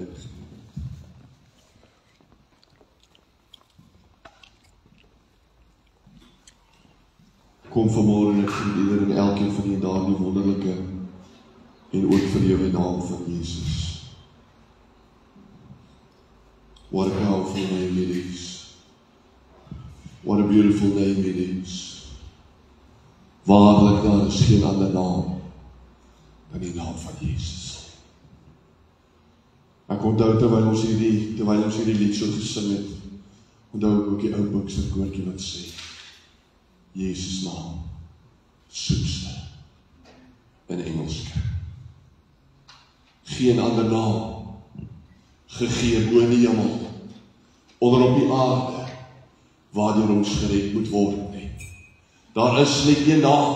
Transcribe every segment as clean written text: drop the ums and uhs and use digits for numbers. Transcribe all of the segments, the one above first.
ingeneem. Kom vanmorgen en ek sien ieder en elkeen van die daardie wonderlike en ook verhewe naam van Jesus. What a powerful name it is. What a beautiful name it is. Waarlik daar is geen ander naam dan die naam van Jesus. Ek onthou terwyl ons hierdie lied so gesing het, onthou ek ook die ou Bokser koortjie wat sê, Jesus naam, soetste in Engels. Geen ander naam gegee bo in die hemel, onder op die aarde, waardeur ons gered moet word nie. Daar is net een naam,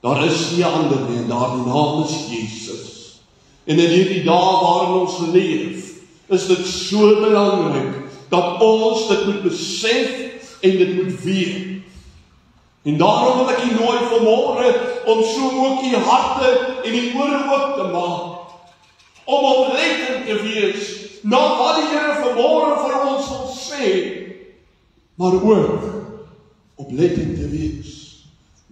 daar is nie ander nie, en daardie naam is Jesus. En in hierdie dae waarin ons leef, is dit so belangrik, dat ons dit moet besef, en dit moet weet. En daarom wil ek u nooi vanmorgen, om so ook die harte en die ore oop te maak, om oplettend te wees, na wat die Here vanmorgen vir ons wil sê, maar ook oplettend te wees,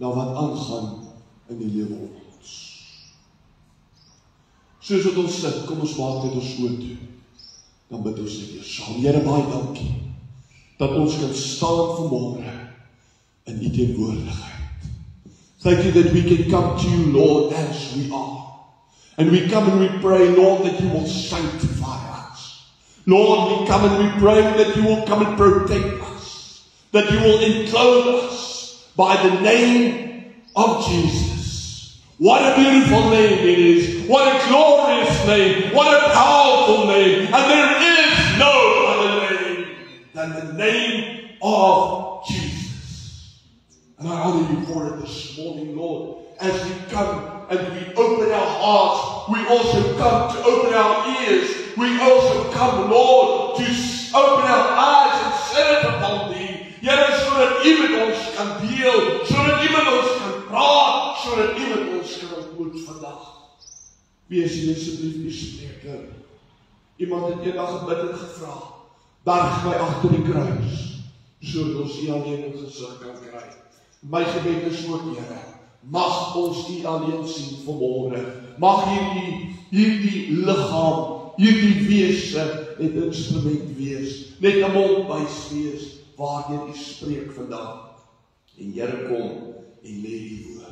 na wat aangaan in die lewe om ons. Soos wat ons sit, kom ons maak dit ons oor toe, dan bid ons net weer saam. Here, baie dankie, dat ons kan staan vanmorgen, in die teenwoordigheid. Thank you that we can come to you, Lord, as we are. And we come and we pray, Lord, that you will sanctify us. Lord, we come and we pray that you will come and protect us. That you will enclose us by the name of Jesus. What a beautiful name it is. What a glorious name. What a powerful name. And there is no other name than the name of Jesus. And I honor you for it this morning, Lord. As we come and we open our hearts, we also come to open our ears. We also come, Lord, to open our eyes and set it upon thee. Here, sodat u met ons kan deel, sodat u met ons kan praat, sodat u met ons kan ontmoet vandag. Wees u asseblief die spreker. Iemand het eendag gebid en gevra, berg my agter die kruis, sodat ons u alleen in gesig kan kry. My gebed is ook, Here, mag ons u alleen sien vanmorgen. Mag hierdie liggaam, hierdie wese, net instrument wees, net 'n mondbuis wees, waardeur u spreek vandag. En Here, kom en lê die woord,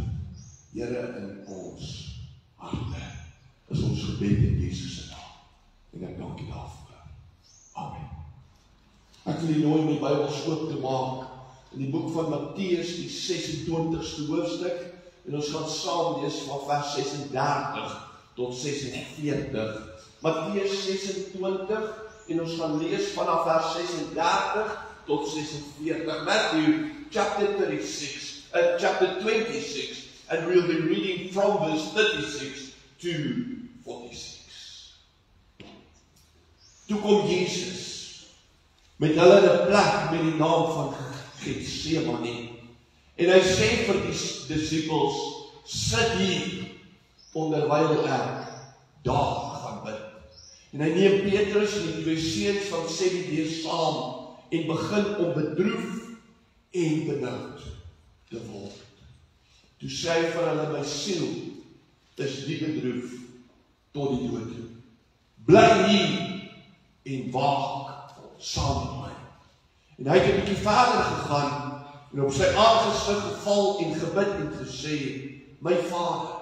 Here, in ons harte. Is ons gebed in Jesus se naam. En ek dank u daarvoor. Amen. Ek wil u nooi om die Bybels oop te maak in die boek van Matteus, die 26ste hoofstuk, en ons gaan saam lees van vers 36 tot 46. Matteus 26, en ons gaan lees vanaf vers 36 tot 46. Matthew chapter 26, and we'll be reading from verse 36 to 46. Toe kom Jesus met hulle in 'n plek met die naam van Getsemane. En hy sê vir die disippels, sit hier, onderwyl ek daar gaan bid. En hy neem Petrus en die twee seuns van Zebedeus saam, en begin om bedroef en benoud te word. Toe sê hy vir hulle, my siel is diep bedroef tot die dood toe. Bly hier en waak saam met my. En hy het 'n bietjie verder gegaan en op sy aangesig geval en gebid en gesê, my Vader,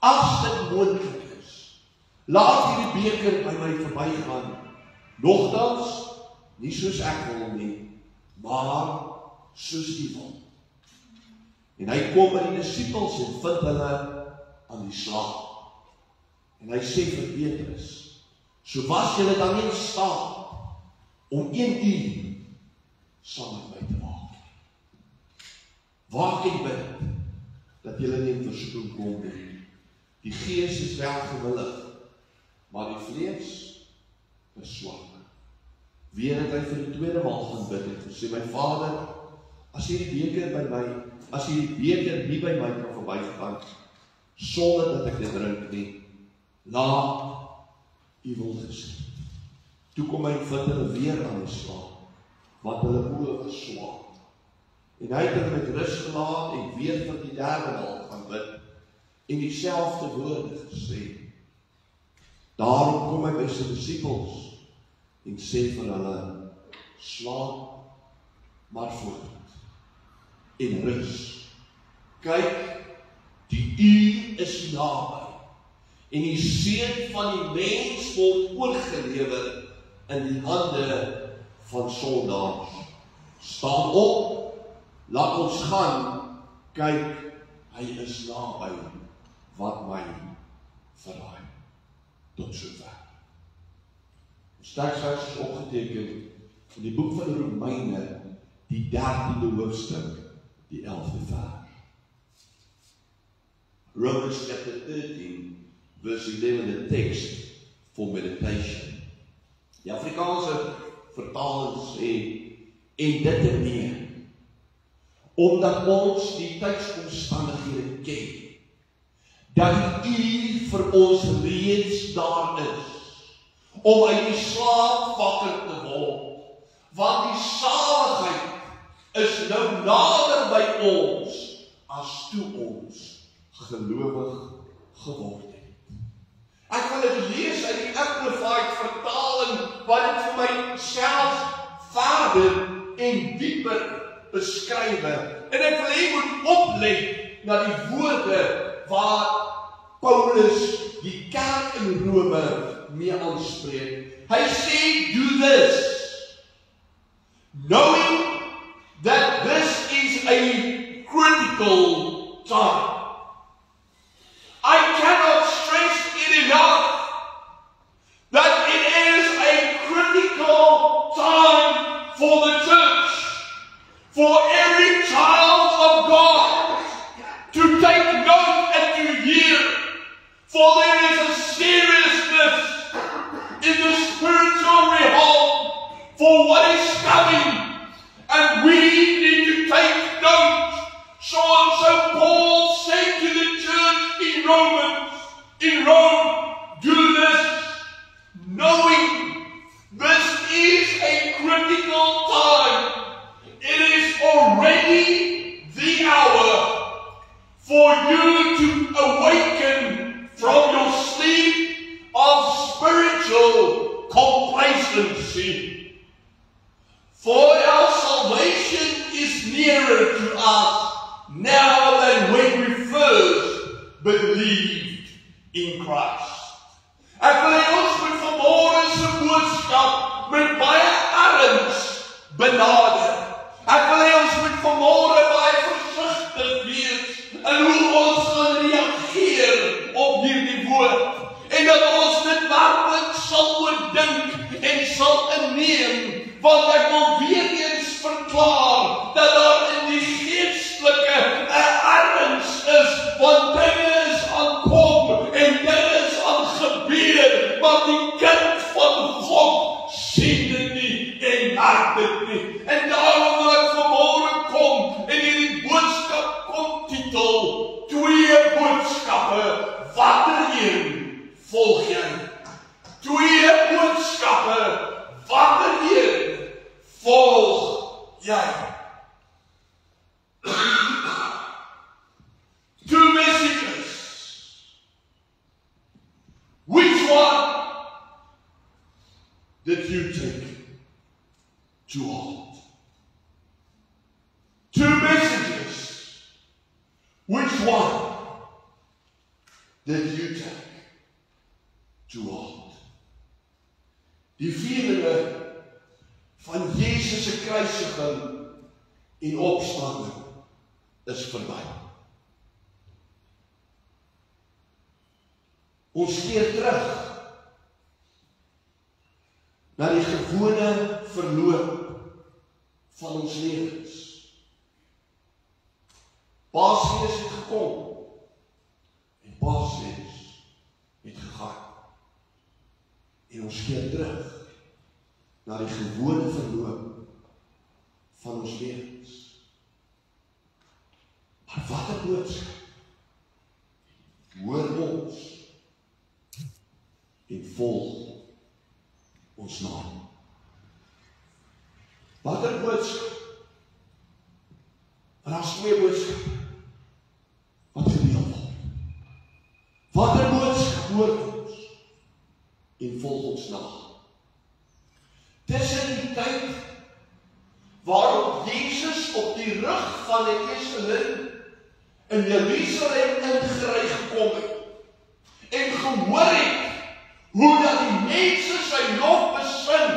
as dit moontlik is, laat hierdie beker by my verbygaan. Nogtans, nie soos ek wil nie, maar soos U wil. En hy kom by die disippels en vind hulle aan die slaap. En hy sê vir Petrus, so was julle dan nie in staat om 1 uur saam met my te maak. Waak en bid, dat julle nie in versoeking kom nie. Die gees is wel gewillig, maar die vlees is swak. Weer het hy vir die tweede maal gaan bid en gesê, my Vader, as hierdie beker nie by my kan verbygaan, sonder dat ek dit drink nie, laat U wil geskied. Toe kom hy en vind hulle weer aan die slaap, want hulle oë was swaar. En hy het hulle met rus gelaat en weer vir die derde maal gaan bid en dieselfde woorde gesê. Daarom kom hy by sy disippels en sê vir hulle, slaap maar voort en rus. Kyk, die uur is naby en die seun van die mens word oorgelewer in die hande van sondaars. Staan op, laat ons gaan, kyk, hy is naby wat my verraai. Tot sover. Ons teksvers is opgeteken in die boek van Romeine, die 13de hoofstuk, die 11de vers. Romans chapter 13, verse 11, the text for meditation. Die Afrikaanse vertaling sê, en dit en meer, omdat ons die tydsomstandighede ken, dat die uur vir ons reeds daar is, om uit die slaap wakker te word, want die saligheid is nou nader by ons, as toe ons gelowig geword het. Ek wil dit lees uit die Amplified vertaling, wat dit vir my self verder en dieper beskrywe. En ek wil hier moet oplet na die woorde waar Paulus die kerk in Rome mee aanspreek. Hy sê, do this, knowing that this is a critical time. I cannot stress it enough that it is a critical time for the church, for every child of God to take note and to hear, for there is a seriousness in the spiritual realm for what is coming, and we need to take note. So Paul said to the church in Rome, do this, knowing this is a critical time. It is already the hour for you to awaken from your sleep of spiritual complacency. For our salvation is nearer to us now than when we first believed in Christ. Ek wil hê ons moet vanmôre se boodskap met baie erns benader. Ek wil hê ons moet vanmôre baie versigtig wees in hoe ons gaan reageer op hierdie woord. En dat ons dit werklik sal oordink en sal inneem. Want ek wil weer eens verklaar dat daar in die geestelike erns is, want dinge is aankom en dinge is aan gebeur, maar die kind van God sien dit nie en merk dit nie. En daarom wil ek vanmôre kom en hierdie boodskap kom titel, 2 boodskappe, watter een volg jy? 2 boodskappe, watter een volg jy? 2 messages. Which one did you take to heart? 2 messages. Which one did you take to heart? Die vieringe van Jesus se kruisiging en opstanding is verby. Ons keer terug na die gewone verloop van ons lewens. Paasfees het gekom en Paasfees het gegaan. En ons keer terug na die gewone verloop van ons lewens. Maar wat 'n boodskap hoor ons en volg ons naam. Watter boodskap? En daar is twee boodskappe wat gedeel word. Watter boodskap hoor ons en volg ons na? Tussen die tyd waarop Jesus op die rug van 'n eselin in Jerusalem ingery gekom het en gehoor het hoe dat die mense sy lof besing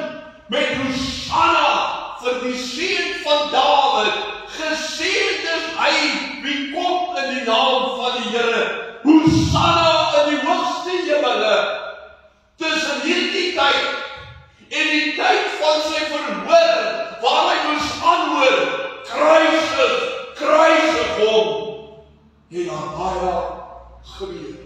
met Hosanna vir die seun van Dawid, geseënd is hy wie kom in die naam van die Here, Hosanna in die hoogste hemele. Tussen hierdie tyd en die tyd van sy verhoor, waar hy moes antwoord, kruisig hom, het daar baie gebeur.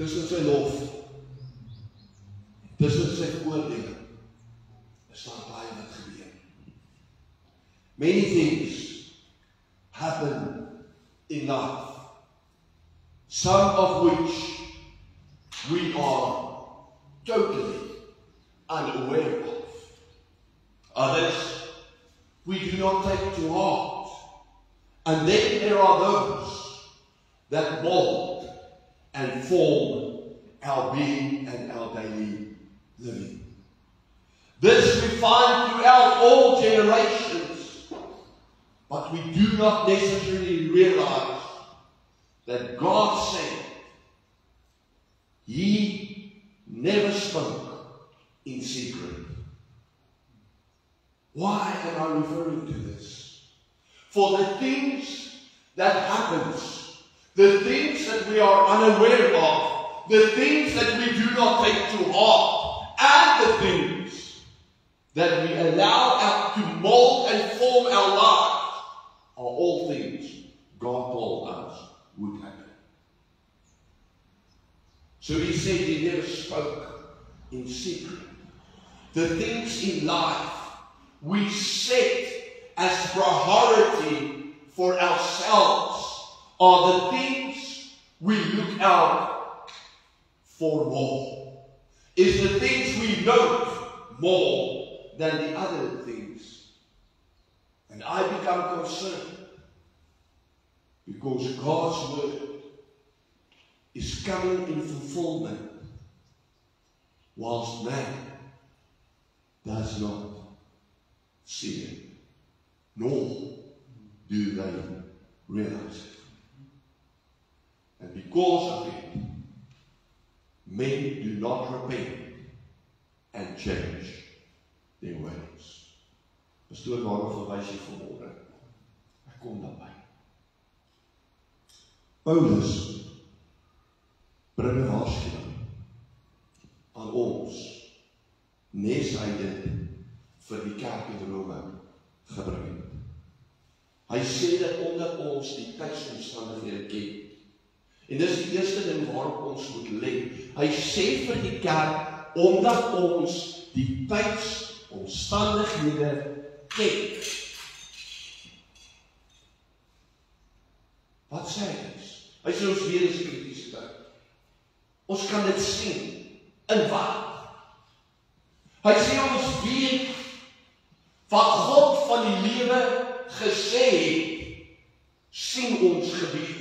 Tussen sy lof, tussen sy oordeling, is daar baie wat gebeur. Many things happen in life, some of which we are totally unaware of. Others we do not take to heart. And then there are those that mold and form our being and our daily living. This we find throughout all generations, but we do not necessarily realize that God said He never spoke in secret. Why am I referring to this? For the things that happens, the things that we are unaware of, the things that we do not take to heart, and the things that we allow to mold and form our lives, are all things God told us would happen. So He said He never spoke in secret. The things in life we set as priority for ourselves are the things we look out for more. Is the things we note more than the other things. And I become concerned because God's word is coming in fulfillment whilst man does not see it, nor do they realize it. And because of it, men do not repent and change their ways. Pastoor, waarom verwys jy vanmôre? Ek kom daarby. Paulus bring 'n waarskuwing aan ons, nes hy dit vir die kerk in Rome gebring het. Hy sê dat omdat ons die tydsomstandighede ken, en dis die eerste ding waarop ons moet let. Hy sê vir die kerk, omdat ons die tydsomstandighede ken. Wat sê hy? Hy sê ons weer is 'n kritiese tyd. Ons kan dit sien. In wat? Hy sê ons weet wat God van die lewe gesê het, sien ons gebeur.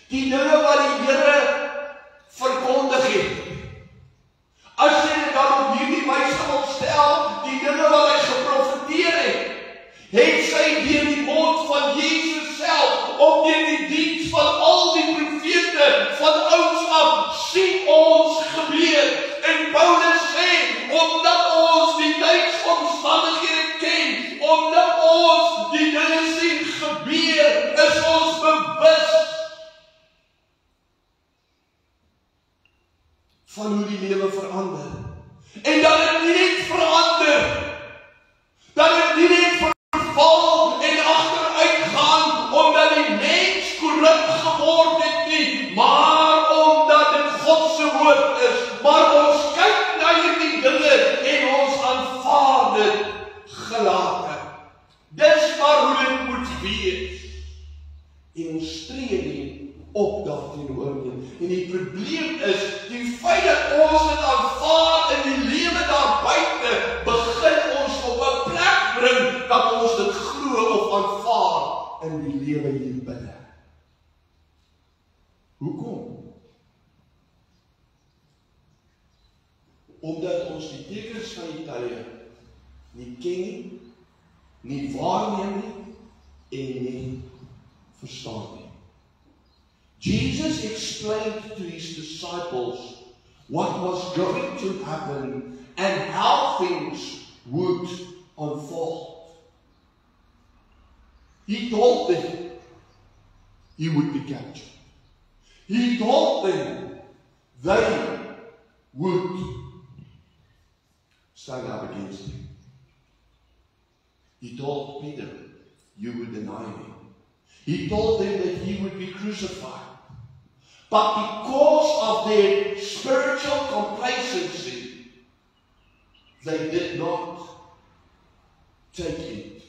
Die dinge wat die Here verkondig het. As jy dit dan op hierdie wyse wil stel, die dinge wat hy geprofeteer het sy deur die mond van Jesus self, of deur die diens van al die profete van ouds af, sien ons gebeur. En Paulus sê, omdat ons die tydsomstandighede ken, omdat ons die dinge sien gebeur, is ons bewus van hoe die lewe verander. En dat het nie net verander, dat het nie net verval en achteruit gaan, omdat die mens korrup geword het nie, maar omdat dit God se woord is. Maar ons kyk na hierdie dinge en ons aanvaar dit probleem is, die feit dat ons dit aanvaar in die lewe daar buite, begin ons op 'n plek bring, dat ons dit glo of aanvaar in die lewe hier binne. Hoekom? Omdat ons die tekens van die tye nie ken nie waarneem nie, en nie verstaan nie. Jesus explained to his disciples what was going to happen and how things would unfold. He told them he would be captured. He told them they would stand up against him. He told Peter, you would deny me. He told them that he would be crucified. But because of their spiritual complacency, they did not take it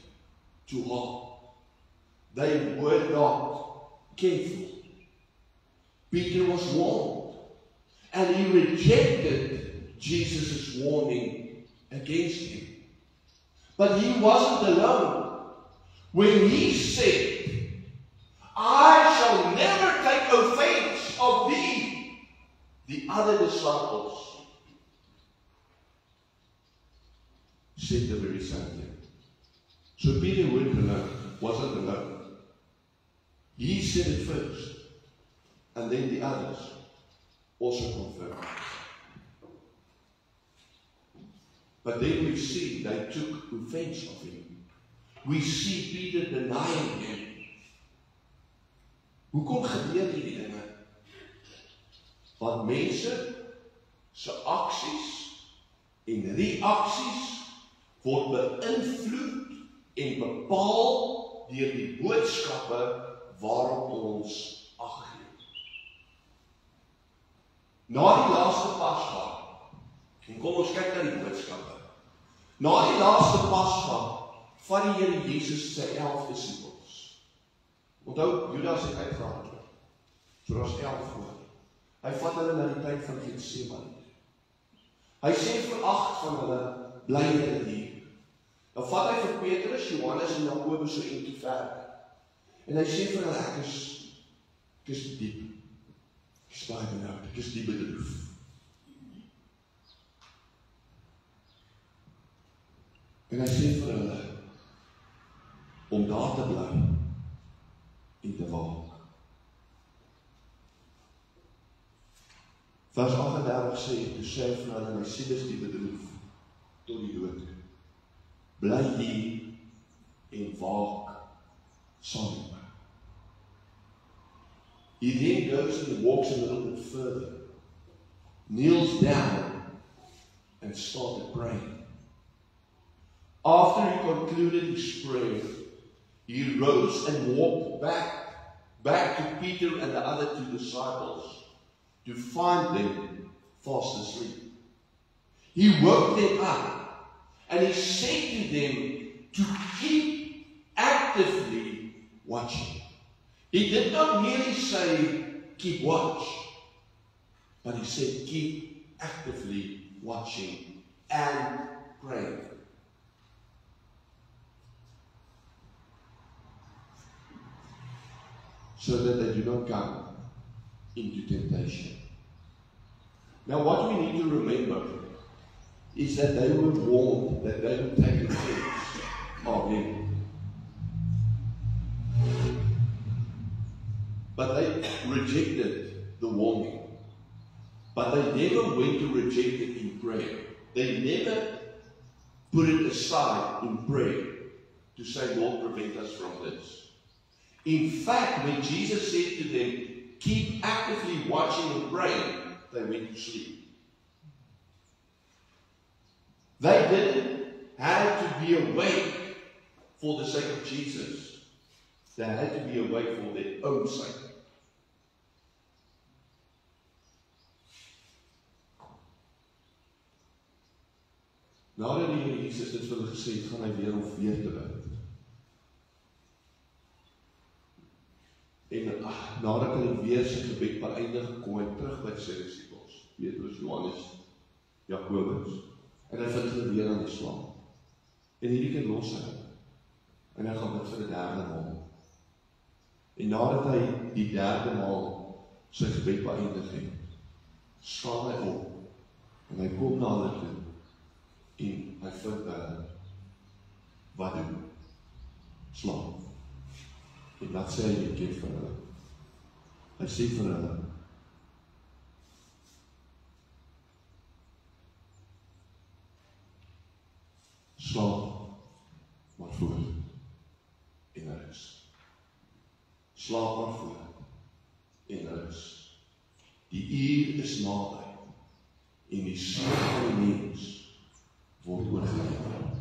to heart. They were not careful. Peter was warned, and he rejected Jesus' warning against him. But he wasn't alone. When he said, I shall never take offense of thee, the other disciples said the very same thing. So Peter wasn't alone. He said it first, and then the others also confirmed. But then we see they took offense of him. We see Peter denying him. Hoekom gebeur hierdie dinge? Want mense se aksies en reaksies word beïnvloed en bepaal deur die boodskappe waarop ons ag gee. Na die laaste Pasga, en kom ons kyk na die boodskappe. Na die laaste Pasga van die Here Jesus se 11 disippels. Onthou, Judas het uitgehardloop. So daar's 11 voor. Hy vat hulle na die tyd van Getsemane. Hy sê vir 8 van hulle, bly julle hier. Dan vat hy vir Petrus, Johannes en Jakobus so eentjie verder. En hy sê vir hulle, ek is diep. Ek is baie benoud, ek is diep bedroef. En hy sê vir hulle, om daar te bly, en te waak. Vers 38 sê, toe sê vir hulle, my siel is die bedroef, tot die dood. Bly hier en waak saam met my. He then goes and walks a little bit further, kneels down and started praying. After he concluded his prayer, he rose and walked back to Peter and the other 2 disciples to find them fast asleep. He woke them up and he said to them to keep actively watching. He did not merely say keep watch, but he said keep actively watching and praying. So that they do not come into temptation. Now what we need to remember is that they were warned that they would take offense of him. But they rejected the warning. But they never went to reject it in prayer. They never put it aside in prayer to say, Lord, prevent us from this. In fact, when Jesus said to them, keep actively watching and praying, they went to sleep. They didn't have to be awake for the sake of Jesus. They had to be awake for their own sake. Nadat die Here Jesus dit vir hulle gesê het, gaan hy weer om weer te bid. En nadat hy weer sy gebed beëindig, kom hy terug by sy disippels, Petrus, Johannes, Jakobus, en hy vind hulle weer aan die slaap. En hierdie keer los hy, en hy gaan bid vir die derde maal. En nadat hy die derde maal sy gebed beëindig het, staan hy op, en hy kom na hulle toe, en hy vind hulle, wat doen? Slaap. En wat sê hy die keer vir hulle? Hy sê vir hulle, slaap maar voort en rus. Slaap maar voort en rus. Die uur is naby en die siel van die mens word oorgeneem.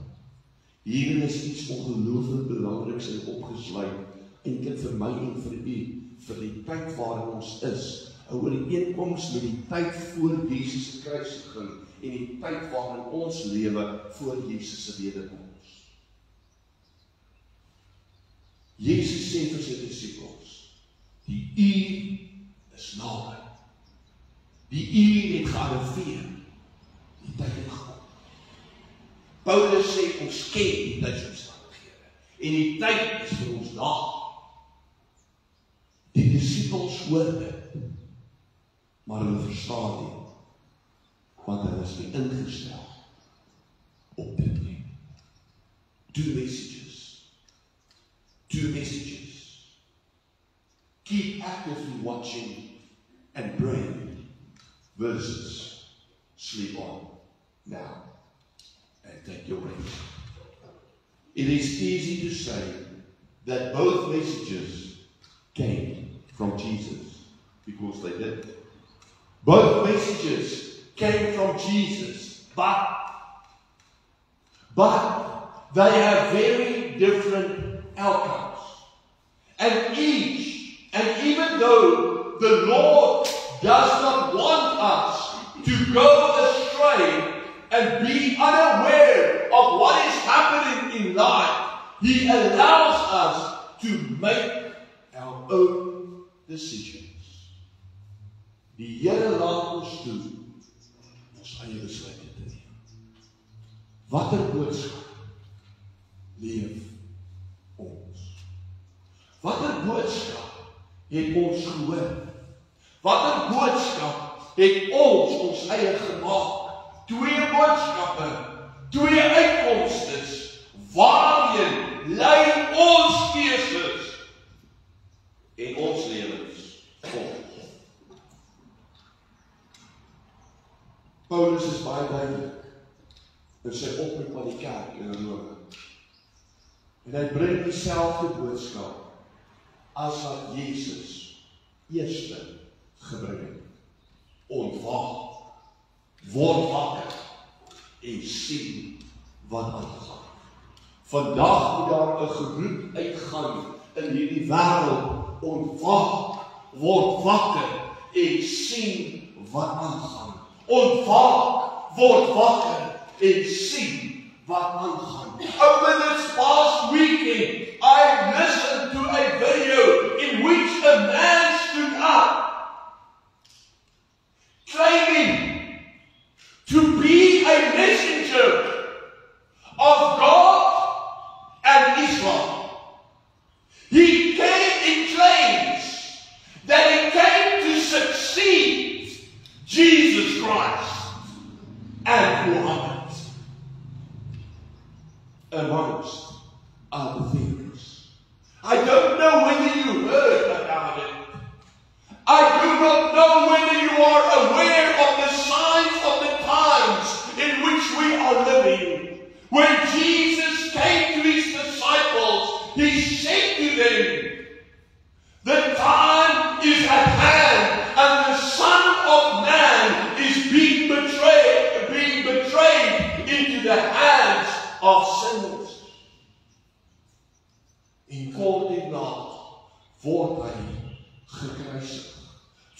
Hierin is iets ongelooflik belangriks en opgesluit, eintlik vir my en vir u, vir die tyd waarin ons is, 'n ooreenkoms met die tyd voor Jesus se kruisiging en die tyd waarin ons lewe voor Jesus se wederkoms. Jesus sê vir sy disippels, die uur is naby. Die uur het gearriveer. Die tyd het gekom. Paulus sê ons ken die tydsomstandighede en die tyd is vir ons daar. Die disippels hoor dit, maar hulle verstaan nie, want hulle is nie ingestel op dit nie. Two messages. Keep actively watching and praying versus sleep on now and take your rest. It is easy to say that both messages came from Jesus, because they did. Both messages came from Jesus, but they have very different outcomes. And even though the Lord does not want us to go astray and be unaware of what is happening in life, He allows us to make our own decisions. Die Here laat ons toe ons eie besluite te neem. Watter boodskap leef ons? Watter boodskap het ons gehoor? Watter boodskap het ons eie gemaak? Twee boodskappe, twee uitkomstes, waarheen lei ons keuses en ons lewens volg. Paulus is baie duidelik in sy oproep aan die kerk in Rome. En hy bring dieselfde boodskap as wat Jesus eerste gebring het. Ontwaak, word wakker en sien wat aangaan. Vandag moet daar 'n geroep uitgaan in hierdie wêreld. Ontwaak, word wakker en sien wat aangaan. Ontwaak, word wakker en sien wat aangaan. Over this past weekend, I listened to a video in which a man stood up claiming to be a messenger of God and Islam. He claims that he came to succeed Jesus Christ and Muhammad, amongst other things. I don't know whether you heard about it. I do not know whether you are aware of the signs of the times in which we are living. When Jesus came to his disciples, he said to them, the time is at hand and the Son of Man is being betrayed into the hands of sinners. En kort daarna word hy gekruisig.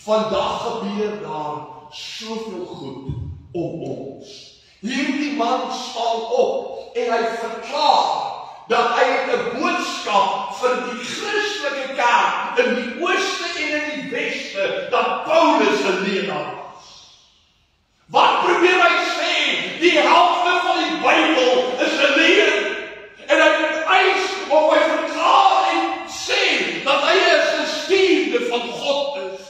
Vandag gebeur daar soveel goed om ons. Hierdie man staan op en hy verklaar dat hy 'n boodskap vir die Christelike kerk in die ooste en in beste dat Paulus 'n leraar was. Wat probeer hy sê? Die helfte van die Bybel is geleer. En hy eis of hy verklaar en sê dat hy 'n gestuurde van God is.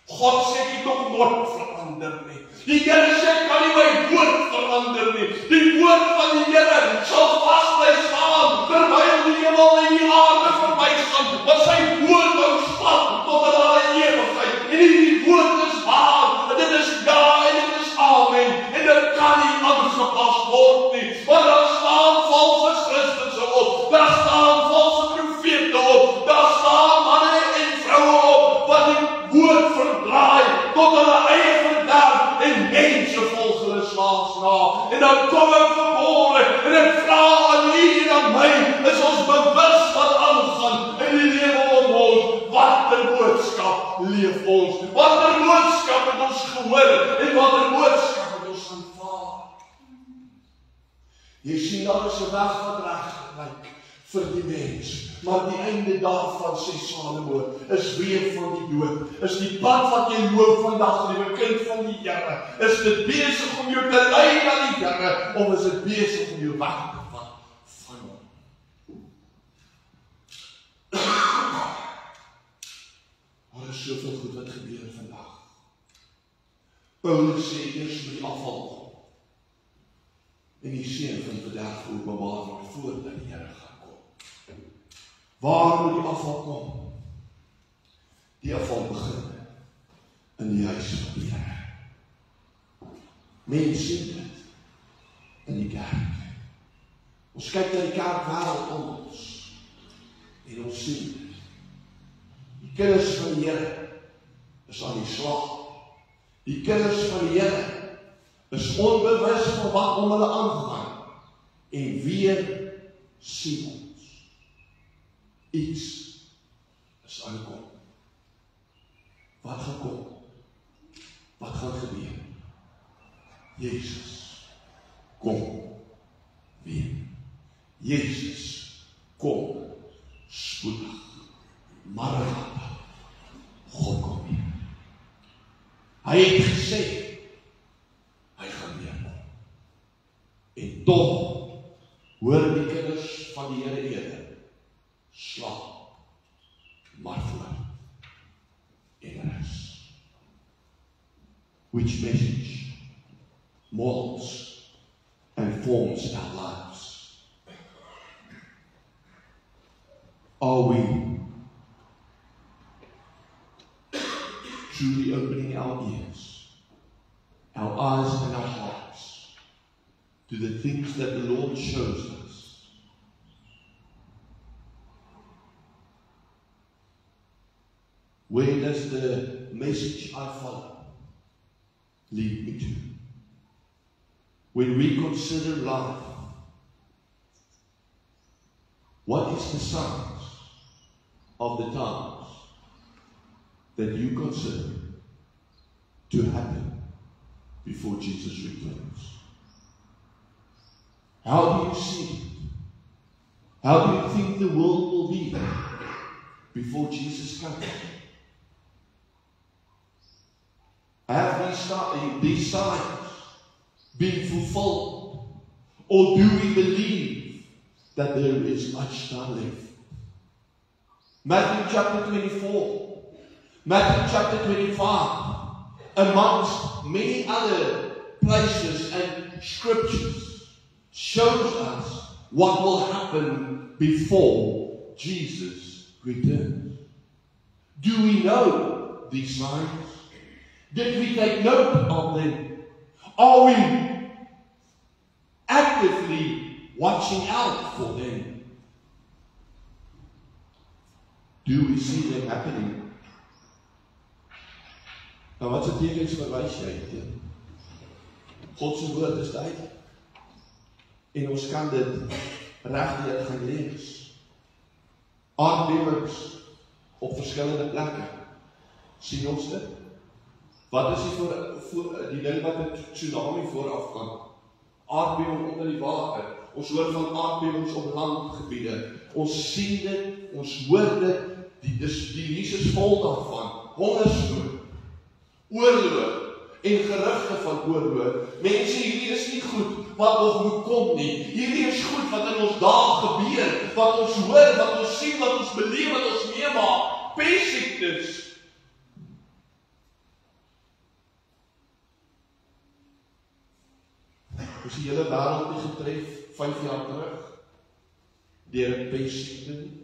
God sê jy nog nooit verander nie. Die Here sê kan nie my woord verander nie. Die woord van die Here sal vas bly staan terwyl die hemel en die aarde verbygaan, want sy woord hou stand tot in alle ewigheid. En die woord is waar, en dit is ja en dit is amen. En dit kan nie aangepas word nie. Want daar staan valse Christene op, daar staan valse profete op, daar staan manne en vroue op wat die woord verdraai tot hulle eie verderf en mense volg hulle slaafs na. En dan kom ek vanmôre en ek vra aan u en aan my, is ons bewus wat aangaan in die lewe om ons? Watter boodskap leef ons? Watter boodskap het ons gehoor en watter boodskap het ons aanvaar? Jy sien daar is 'n weg wat reg lyk vir die mens, maar die einde daarvan, sê Salomo, is weer van die dood. Is die pad wat jy loop vandag, liewe kind van die Here, is dit besig om jou te lei na die Here, of is dit besig om jou weg te vat van hom? Daar is soveel goed wat gebeur vandag. Paulus sê eers met die afval kom, en die seën van verderf openbaar word voordat die Here gaan kom. Waar moet die afval kom? Die afval begin in die huis van die Here. Mense sien dit in die kerk. Ons kyk na die kerkwêreld om ons en ons sien dit. Die kinders van die Here is aan die slag. Die kinders van die Here is onbewus van wat om hulle aangaan. En weer sien ons. Iets is aankom. Wat gaan kom? Wat gaan gebeur? Jezus kom weer. Jezus kom spoedig. Maranatha. God kom weer. Hy het gesê, hy gaan weer kom. En toch hoor die kinders van die Here eerder slaap, maar voor en rus. Which message molds and forms our lives? Are we truly opening our ears, our eyes and our hearts to the things that the Lord shows us? Where does the message I follow lead me to? When we consider life, what is the signs of the times that you consider to happen before Jesus returns? How do you see it? How do you think the world will be before Jesus comes? Have these signs been fulfilled? Or do we believe that there is much time left? Matthew chapter 24, Matthew chapter 25, amongst many other places and scriptures, shows us what will happen before Jesus returns. Do we know these signs? Did we take note of them? Are we actively watching out for them? Do we see them happening? Nou wat se tekens verwys jy teen? God se woord is duidelik. En ons kan dit regdeur gaan lees. Aardbewings op verskillende plekke. Sien ons dit? Wat is die ding wat 'n tsunami vooraf gaan? Aardbewing onder die water. Ons hoor van aardbewings op landgebiede. Ons sien dit, ons hoor dit die Jesus vol daarvan, hongersnood, oorlog, en gerugte van oorlog. Mense, hierdie is nie goed wat nog moet kom nie. Hierdie is goed wat in ons dae gebeur, wat ons hoor, wat ons sien, wat ons beleef, wat ons meemaak. Pestsiektes. Ons die hele wêreld nie getref 5 jaar terug deur 'n pestsiekte nie.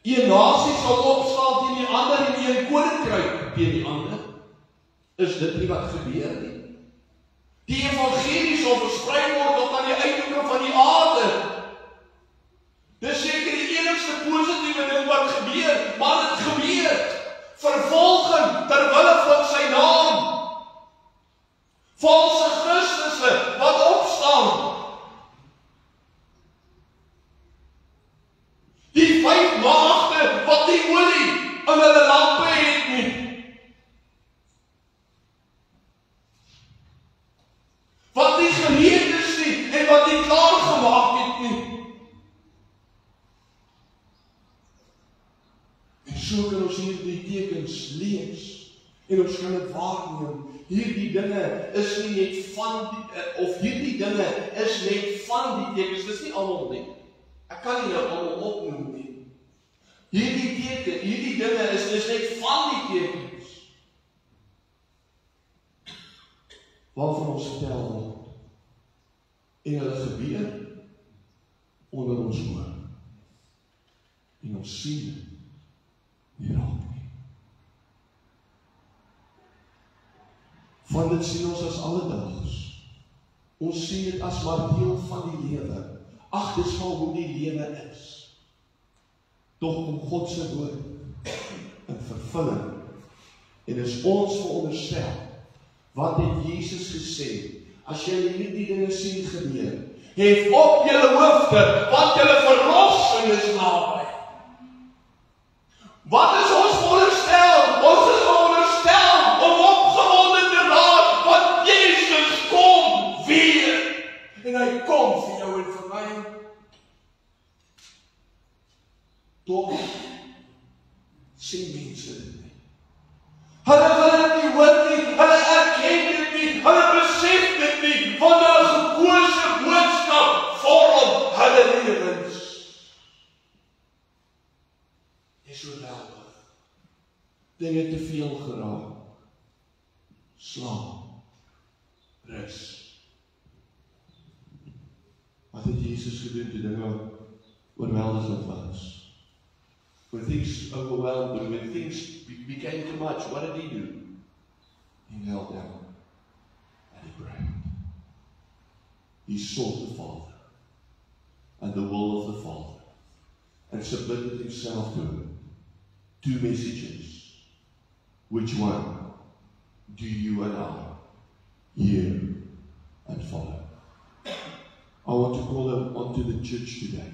Een nasie sal opstaan teen die ander en een koninkryk teen die ander. Is dit nie wat gebeur nie? Die evangelie sal versprei word tot aan die uithoeke van die aarde. Dis seker die enigste positiewe ding wat gebeur, maar dit gebeur. Vervolging ter wille van sy naam. Valse Christusse wat opstaan. Die 5 maagde wat die olie in hulle lampe het nie. Wat nie gereed is nie en wat nie klaar gemaak het nie. En so kan ons hierdie tekens lees en ons kan dit waarneem. Hierdie dinge is nie net van die, of hierdie dinge is net van die tekens, dis nie almal nie. Ek kan nie nou almal opnoem nie. Hierdie dinge is net van die tekens. Waarvan ons vertel word. En hulle gebeur onder ons oë. En ons sien nie raak nie. Van dit sien ons as alledaags. Ons sien dit as maar deel van die lewe. Ag, dis maar hoe die lewe is. Tog kom God se woord in vervulling. En is ons veronderstel. Wat het Jesus gesê? As jy hierdie dinge sien gebeur, hef op julle hoofde, want julle verlossing is naby. Wat is ons veronderstel? Ons is veronderstel om opgewonde te raak, want Jesus kom weer. En hy kom vir jou en vir my. Toch sien mense dit nie. Hulle wil dit nie hoor nie, hulle erken dit nie, hulle besef dit nie, van hulle gekose boodskap vorm hulle lewens. Dis oorweldig. Dinge te veel geraak. Slaap. Rus. Wat het Jesus gedoen toe dinge oorweldigend was? When things overwhelmed him, when things became too much, what did he do? He knelt down and he prayed. He sought the Father and the will of the Father and submitted himself to him. 2 messages. Which one do you and I hear and follow? I want to call them onto the church today.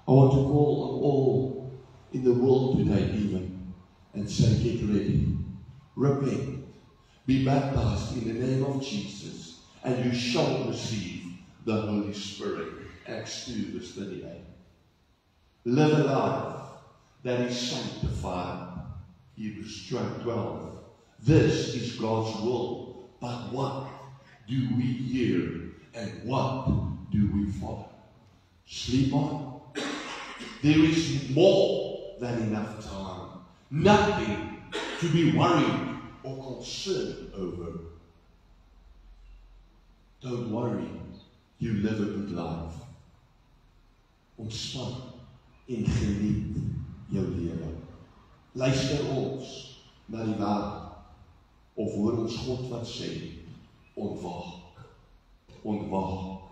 I want to call on all in the world today even, and say, get ready, repent, be baptized in the name of Jesus, and you shall receive the Holy Spirit. Acts 2 verse 38. Live a life that is sanctified. Hebrews 12. This is God's will, but what do we hear and what do we follow? Sleep on. There is more than enough time. Nothing to be worried or concerned over. Don't worry, you live a good life. Ontspan en geniet jou lewe. Luister ons na die wêreld of hoor ons God wat sê, ontwaak, ontwaak,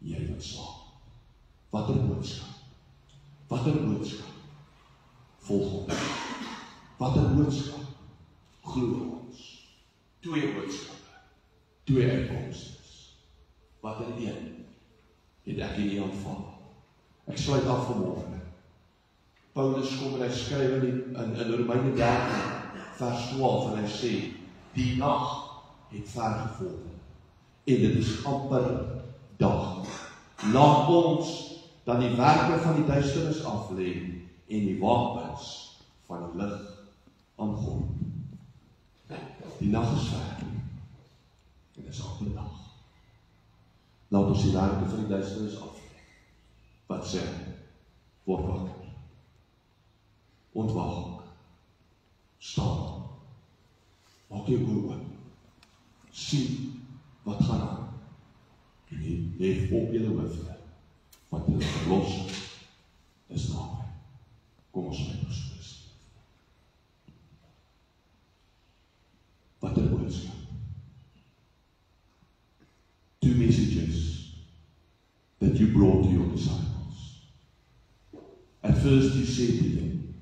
jy wat slaap. Wat 'n boodskap. Wat 'n boodskap. Volg ons. Wat 'n boodskap. Glo ons. 2 boodskappe. 2 uitkomstes. Wat 'n een het ek nie aanvaar. Ek sluit af vanmôre. Paulus kom en hy skryf in Romeine 13 vers 12 en hy sê, die nag het ver gevorder en dit is amper dag. Laat ons dan die werke van die duisternis aflê en die wapens van die lig aan God. Die nag is ver, en dit is amper dag. Laat ons die werke van die duisternis aflê. Wat sê, word wakker, ontwaak, staan, maak jou oë oop, sien wat gaan aan, en jy leef op julle hoofde, want julle verlossing is naby. Kom ons bid ons Christus. Wat 'n boodskap. Two messages that you brought to your disciples. At first you said to them,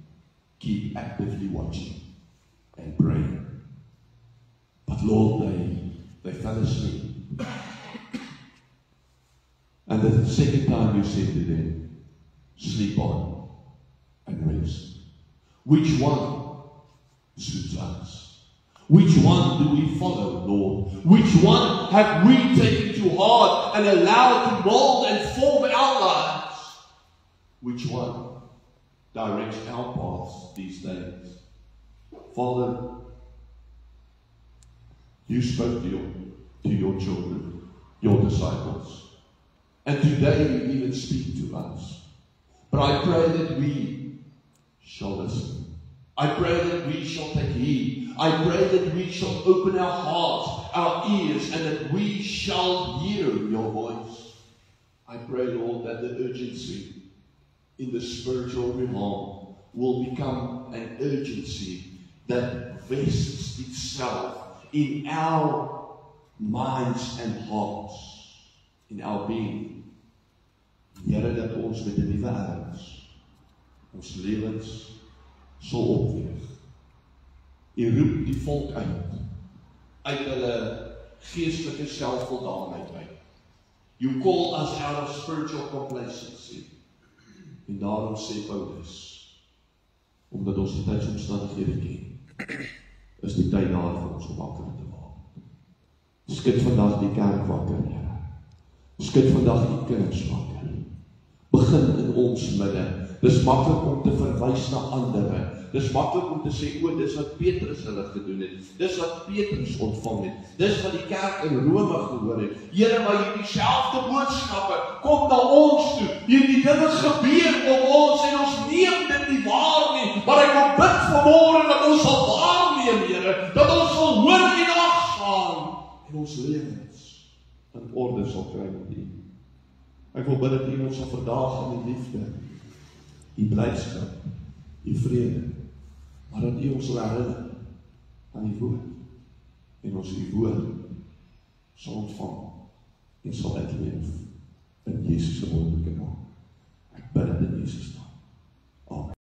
keep actively watching and praying. But Lord, they fell asleep. And the second time you said to them, sleep on and rest. Which one suits us? Which one do we follow, Lord? Which one have we taken to heart and allowed to mold and form our lives? Which one directs our paths these days? Father, you spoke to your children, your disciples. And today you even speak to us. But I pray that we shall listen. I pray that we shall take heed. I pray that we shall open our hearts, our ears, and that we shall hear your voice. I pray, Lord, that the urgency in the spiritual realm will become an urgency that vests itself in our minds and hearts, in our being. Here dat ons met 'n nuwe erns ons lewens sal opweeg. U roep die volk uit hulle geestelike selfvoldaanheid uit. You call us out of spiritual complacency. En daarom sê Paulus, omdat ons die tydsomstandighede ken, is die tyd daar vir ons om wakker te word. Skud vandag die kerk wakker, Here. Skud vandag die kinders wakker. Begin in ons midde. Dis maklik om te verwys na ander. Dis maklik om te sê, dis wat Petrus hulle gedoen het. Dis wat Petrus ontvang het. Dis wat die kerk in Rome gehoor het. Here, maar hierdie selfde boodskappe kom na ons toe. Hierdie dinge gebeur om ons en ons neem dit nie waar nie. Maar ek wil bid vanmôre dat ons sal waarneem, Here, dat ons sal hoor en agslaan en ons lewens in orde sal kry met U. Ek wil bid dat U ons sal verdaag in die liefde, die blydskap, die vrede, maar dat U ons sal herinner aan die woord, en ons die woord sal ontvang, en sal uitleef in Jesus se wonderlike naam. Ek bid dit in Jesus naam.